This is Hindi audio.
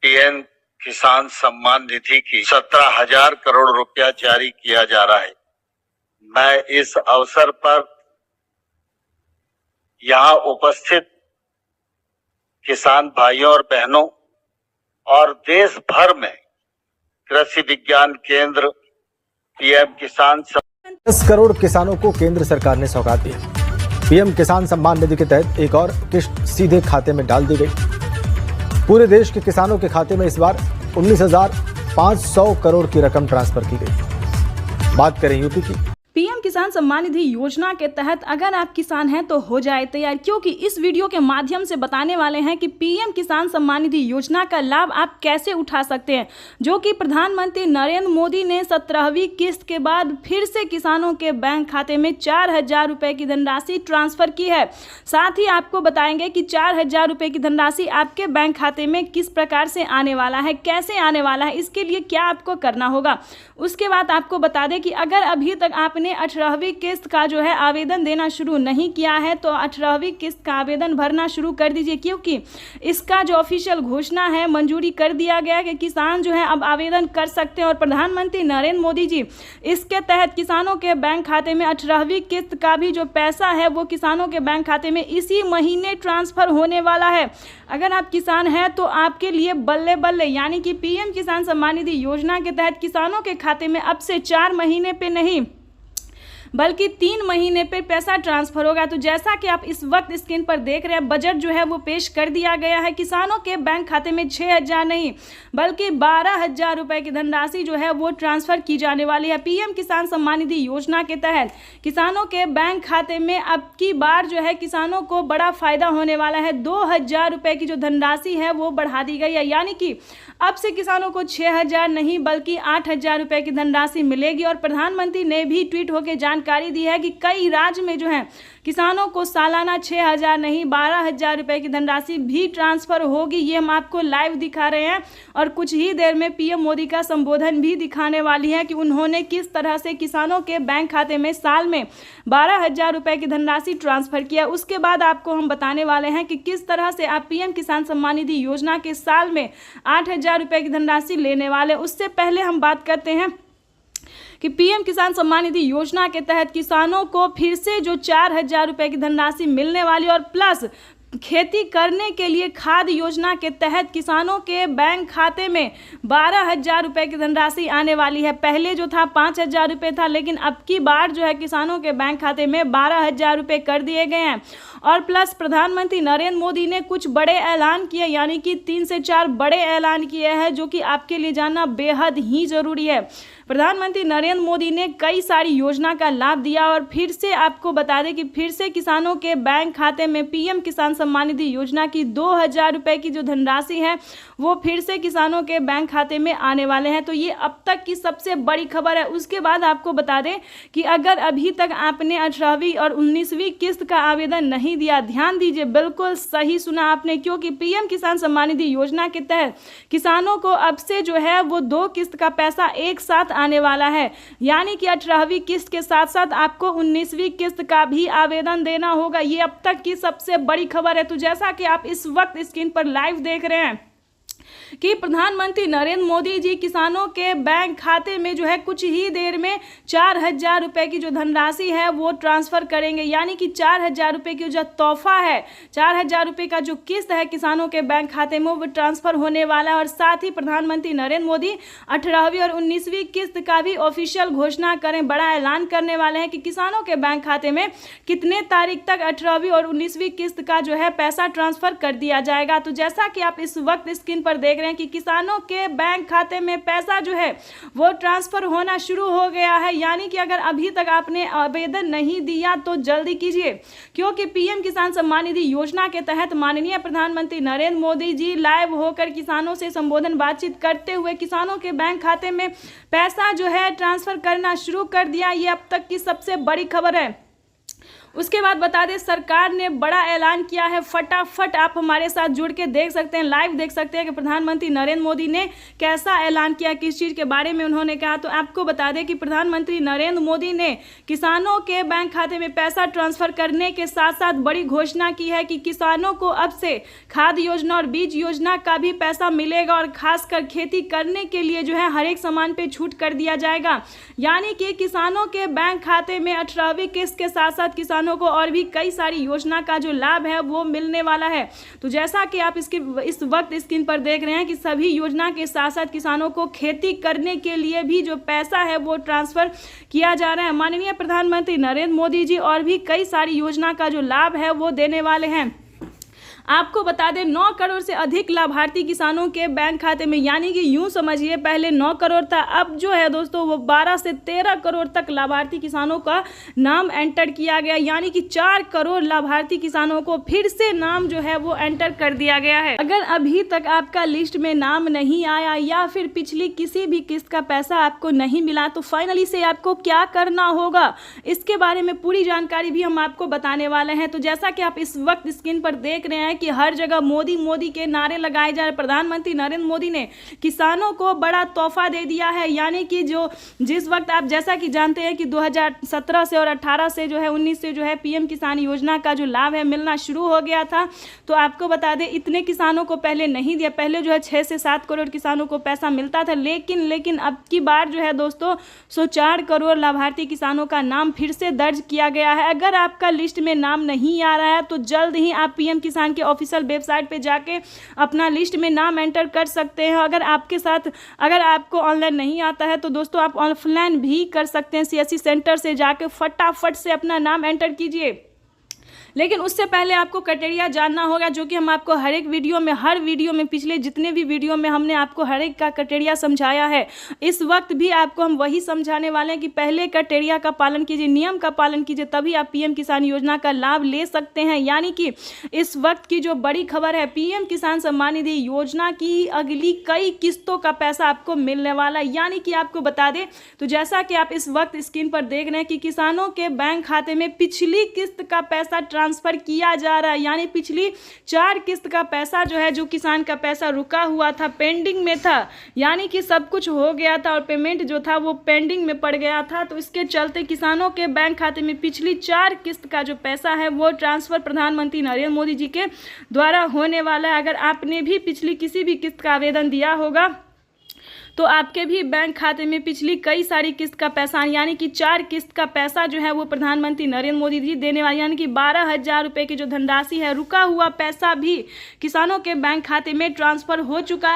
पीएम किसान सम्मान निधि की 17,000 करोड़ रुपया जारी किया जा रहा है। मैं इस अवसर पर यहाँ उपस्थित किसान भाइयों और बहनों और देश भर में कृषि विज्ञान केंद्र पीएम किसान 10 करोड़ किसानों को केंद्र सरकार ने सौगात दी। पीएम किसान सम्मान निधि के तहत एक और किस्त सीधे खाते में डाल दी गई। पूरे देश के किसानों के खाते में इस बार 19,500 करोड़ की रकम ट्रांसफर की गई। बात करें यूपी की। पीएम किसान सम्मान निधि योजना के तहत अगर आप किसान हैं तो हो जाए तैयार, क्योंकि इस वीडियो के माध्यम से बताने वाले हैं कि पीएम किसान सम्मान निधि योजना का लाभ आप कैसे उठा सकते हैं, जो कि प्रधानमंत्री नरेंद्र मोदी ने 17वीं किस्त के बाद फिर से किसानों के बैंक खाते में 4,000 रुपये की धनराशि ट्रांसफर की है। साथ ही आपको बताएंगे कि 4,000 रुपये की धनराशि आपके बैंक खाते में किस प्रकार से आने वाला है, कैसे आने वाला है, इसके लिए क्या आपको करना होगा। उसके बाद आपको बता दें कि अगर अभी तक आपने 18वीं किस्त का जो है आवेदन देना शुरू नहीं किया है तो 18वीं किस्त का आवेदन भरना शुरू कर दीजिए, क्योंकि इसका जो ऑफिशियल घोषणा है मंजूरी कर दिया गया है कि किसान जो है अब आवेदन कर सकते हैं। और प्रधानमंत्री नरेंद्र मोदी जी इसके तहत किसानों के बैंक खाते में 18वीं किस्त का भी जो पैसा है वो किसानों के बैंक खाते में इसी महीने ट्रांसफर होने वाला है। अगर आप किसान हैं तो आपके लिए बल्ले बल्ले, यानी कि पीएम किसान सम्मान निधि योजना के तहत किसानों के खाते में अब से 4 महीने पे नहीं बल्कि 3 महीने पे पैसा ट्रांसफर होगा। तो जैसा कि आप इस वक्त स्क्रीन पर देख रहे हैं, बजट जो है वो पेश कर दिया गया है। किसानों के बैंक खाते में 6,000 नहीं बल्कि 12,000 रुपये की धनराशि जो है वो ट्रांसफर की जाने वाली है। पीएम किसान सम्मान निधि योजना के तहत किसानों के बैंक खाते में अब की बार जो है किसानों को बड़ा फायदा होने वाला है। 2,000 रुपये की जो धनराशि है वो बढ़ा दी गई है, यानी कि अब से किसानों को 6,000 नहीं बल्कि 8,000 रुपये की धनराशि मिलेगी। और प्रधानमंत्री ने भी ट्वीट होकर जानकारी दी है कि कई राज्य में जो है किसानों को सालाना 6,000 नहीं 12,000 रुपये की धनराशि भी ट्रांसफर होगी। ये हम आपको लाइव दिखा रहे हैं और कुछ ही देर में पीएम मोदी का संबोधन भी दिखाने वाली है कि उन्होंने किस तरह से किसानों के बैंक खाते में साल में 12,000 रुपये की धनराशि ट्रांसफर किया। उसके बाद आपको हम बताने वाले हैं कि किस तरह से आप पीएम किसान सम्मान निधि योजना के साल में 8,000 रुपये की धनराशि लेने वाले। उससे पहले हम बात करते हैं कि पीएम किसान सम्मान निधि योजना के तहत किसानों को फिर से जो 4,000 रुपये की धनराशि मिलने वाली और प्लस खेती करने के लिए खाद योजना के तहत किसानों के बैंक खाते में 12,000 रुपये की धनराशि आने वाली है। पहले जो था 5,000 रुपये था, लेकिन अब की बार जो है किसानों के बैंक खाते में 12,000 रुपये कर दिए गए हैं। और प्लस प्रधानमंत्री नरेंद्र मोदी ने कुछ बड़े ऐलान किए, यानी कि 3 से 4 बड़े ऐलान किए हैं, जो कि आपके लिए जानना बेहद ही ज़रूरी है। प्रधानमंत्री नरेंद्र मोदी ने कई सारी योजना का लाभ दिया और फिर से आपको बता दें कि फिर से किसानों के बैंक खाते में पीएम किसान सम्मान निधि योजना की 2,000 रुपये की जो धनराशि है वो फिर से किसानों के बैंक खाते में आने वाले हैं। तो ये अब तक की सबसे बड़ी खबर है। उसके बाद आपको बता दें कि अगर अभी तक आपने 18वीं और 19वीं किस्त का आवेदन नहीं दिया, ध्यान दीजिए, बिल्कुल सही सुना आपने, क्योंकि पीएम किसान सम्मान निधि योजना के तहत किसानों को अब से जो है वो 2 किस्त का पैसा एक साथ आने वाला है, यानी कि 18वीं किस्त के साथ साथ आपको 19वीं किस्त का भी आवेदन देना होगा। ये अब तक की सबसे बड़ी खबर है। तो जैसा कि आप इस वक्त स्क्रीन पर लाइव देख रहे हैं कि प्रधानमंत्री नरेंद्र मोदी जी किसानों के बैंक खाते में जो है कुछ ही देर में 4,000 रुपये की जो धनराशि है वो ट्रांसफर करेंगे, यानी कि 4,000 रुपये की जो तोहफा है, 4,000 रुपये का जो किस्त है किसानों के बैंक खाते में वो ट्रांसफर होने वाला है। और साथ ही प्रधानमंत्री नरेंद्र मोदी 18वीं और 19वीं किस्त का भी ऑफिशियल घोषणा करें, बड़ा ऐलान करने वाले हैं कि किसानों के बैंक खाते में कितने तारीख तक 18वीं और 19वीं किस्त का जो है पैसा ट्रांसफर कर दिया जाएगा। तो जैसा कि आप इस वक्त स्क्रीन पर देख रहे हैं कि किसानों के बैंक खाते में पैसा जो है वो ट्रांसफर होना शुरू हो गया है, यानी कि अगर अभी तक आपने आवेदन नहीं दिया तो जल्दी कीजिए, क्योंकि पीएम किसान सम्मान निधि योजना के तहत माननीय प्रधानमंत्री नरेंद्र मोदी जी लाइव होकर किसानों से संबोधन बातचीत करते हुए किसानों के बैंक खाते में पैसा जो है ट्रांसफर करना शुरू कर दिया। ये अब तक की सबसे बड़ी खबर है। उसके बाद बता दें सरकार ने बड़ा ऐलान किया है। फटाफट आप हमारे साथ जुड़ के देख सकते हैं, लाइव देख सकते हैं कि प्रधानमंत्री नरेंद्र मोदी ने कैसा ऐलान किया, किस चीज़ के बारे में उन्होंने कहा। तो आपको बता दें कि प्रधानमंत्री नरेंद्र मोदी ने किसानों के बैंक खाते में पैसा ट्रांसफर करने के साथ साथ बड़ी घोषणा की है कि किसानों को अब से खाद योजना और बीज योजना का भी पैसा मिलेगा और खासकर खेती करने के लिए जो है हर एक सामान पे छूट कर दिया जाएगा। यानी कि किसानों के बैंक खाते में 18वीं किस्त के साथ साथ किसानों को और भी कई सारी योजना का जो लाभ है वो मिलने वाला है। तो जैसा कि आप इस वक्त स्क्रीन पर देख रहे हैं कि सभी योजना के साथ साथ किसानों को खेती करने के लिए भी जो पैसा है वो ट्रांसफर किया जा रहा है। माननीय प्रधानमंत्री नरेंद्र मोदी जी और भी कई सारी योजना का जो लाभ है वो देने वाले हैं। आपको बता दें 9 करोड़ से अधिक लाभार्थी किसानों के बैंक खाते में, यानी कि यूं समझिए पहले 9 करोड़ था, अब जो है दोस्तों वो 12 से 13 करोड़ तक लाभार्थी किसानों का नाम एंटर किया गया। यानी कि 4 करोड़ लाभार्थी किसानों को फिर से नाम जो है वो एंटर कर दिया गया है। अगर अभी तक आपका लिस्ट में नाम नहीं आया या फिर पिछली किसी भी किस्त का पैसा आपको नहीं मिला तो फाइनली से आपको क्या करना होगा, इसके बारे में पूरी जानकारी भी हम आपको बताने वाले हैं। तो जैसा कि आप इस वक्त स्क्रीन पर देख रहे हैं कि हर जगह मोदी मोदी के नारे लगाए जा रहे। प्रधानमंत्री नरेंद्र मोदी ने किसानों को बड़ा तोहफा दे दिया है। यानी कि जिस वक्त आप जैसा कि जानते हैं कि 2017 से और 18 से जो है 19 से जो है पीएम किसान योजना का जो लाभ है मिलना शुरू हो गया था। तो आपको बता दें इतने किसानों को पहले नहीं दिया, पहले जो है 6 से 7 करोड़ किसानों को पैसा मिलता था। लेकिन अब की बार जो है दोस्तों 4 करोड़ लाभार्थी किसानों का नाम फिर से दर्ज किया गया है। अगर आपका लिस्ट में नाम नहीं आ रहा है तो जल्द ही आप पीएम किसान के ऑफिशियल वेबसाइट पे जाके अपना लिस्ट में नाम एंटर कर सकते हैं। अगर आपको ऑनलाइन नहीं आता है तो दोस्तों आप ऑफलाइन भी कर सकते हैं। सीएससी सेंटर से जाके फटाफट से अपना नाम एंटर कीजिए। लेकिन उससे पहले आपको क्राइटेरिया जानना होगा, जो कि हम आपको हर वीडियो में पिछले जितने भी वीडियो में हमने आपको हर एक का क्राइटेरिया समझाया है। इस वक्त भी आपको हम वही समझाने वाले हैं कि पहले क्राइटेरिया का पालन कीजिए, नियम का पालन कीजिए, तभी आप पीएम किसान योजना का लाभ ले सकते हैं। यानी कि इस वक्त की जो बड़ी खबर है, पीएम किसान सम्मान निधि योजना की अगली कई किस्तों का पैसा आपको मिलने वाला है। यानी कि आपको बता दें तो जैसा कि आप इस वक्त स्क्रीन पर देख रहे हैं कि किसानों के बैंक खाते में पिछली किस्त का पैसा ट्रांसफर किया जा रहा है। यानी पिछली 4 किस्त का पैसा जो है, जो किसान का पैसा रुका हुआ था, पेंडिंग में था, यानी कि सब कुछ हो गया था और पेमेंट जो था वो पेंडिंग में पड़ गया था। तो इसके चलते किसानों के बैंक खाते में पिछली 4 किस्त का जो पैसा है वो ट्रांसफर प्रधानमंत्री नरेंद्र मोदी जी के द्वारा होने वाला है। अगर आपने भी पिछली किसी भी किस्त का आवेदन दिया होगा तो आपके भी बैंक खाते में पिछली कई सारी किस्त का पैसा, यानी कि 4 किस्त का पैसा जो है वो प्रधानमंत्री नरेंद्र मोदी जी देने वाले, यानी कि 12,000 रुपये की जो धनराशि है, रुका हुआ पैसा भी किसानों के बैंक खाते में ट्रांसफर हो चुका है।